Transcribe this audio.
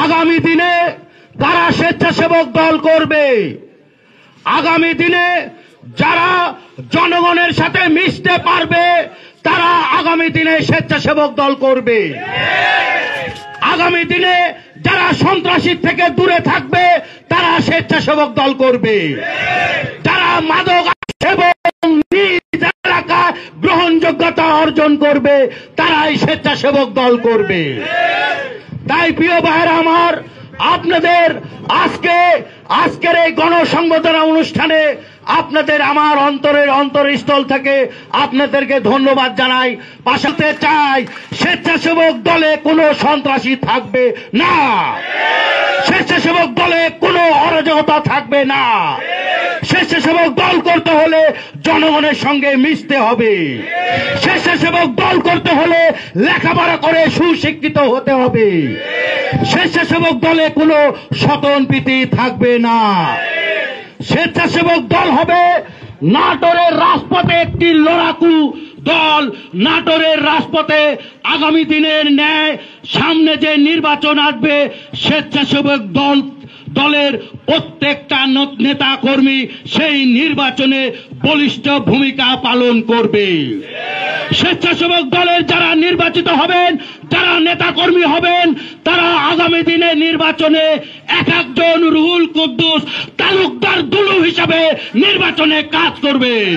আগামী দিনে কারা স্বেচ্ছাসেবক দল করবে, আগামী দিনে যারা জনগণের সাথে মিশতে পারবে তারা আগামী দিনে স্বেচ্ছাসেবক দল করবে। আগামী দিনে যারা সন্ত্রাসীর থেকে দূরে থাকবে তারা স্বেচ্ছাসেবক দল করবে। যারা মাদক সেবন নিজ এলাকায় গ্রহণযোগ্যতা অর্জন করবে তারাই স্বেচ্ছাসেবক দল করবে। তাই প্রিয় ভাইয়েরা আমার, আপনাদের আজকের এই গণসংবর্ধনা অনুষ্ঠানে আপনাদের আমার অন্তরস্থল থেকে আপনাদেরকে ধন্যবাদ জানাই। পাশাতে চাই স্বেচ্ছাসেবক দলে কোনো সন্ত্রাসী থাকবে না, স্বেচ্ছাসেবক দলে কোনো অরাজকতা থাকবে না। স্বেচ্ছাসেবক দল করতে হলে জনগণের সঙ্গে মিশতে হবে, স্বেচ্ছাসেবক দল করতে হলে লেখাপড়া করে সুশিক্ষিত হতে হবে। স্বেচ্ছাসেবক দলে কোনো স্বতন্ত্রীতি থাকবে না। স্বেচ্ছাসেবক দল হবে নাটোরের রাজপথে একটি লড়াকু দল। নাটোরের রাজপথে আগামী দিনের ন্যায় সামনে যে নির্বাচন আসবে, স্বেচ্ছাসেবক দলের প্রত্যেকটা নেতা কর্মী সেই নির্বাচনে বলিষ্ঠ ভূমিকা পালন করবে। স্বেচ্ছাসেবক দলের যারা নির্বাচিত হবেন, যারা নেতা কর্মী হবেন, তারা আগামী দিনে নির্বাচনে এক একজন রুহুল কুদ্দুস তালুকদার দুলু হিসাবে নির্বাচনে কাজ করবেন।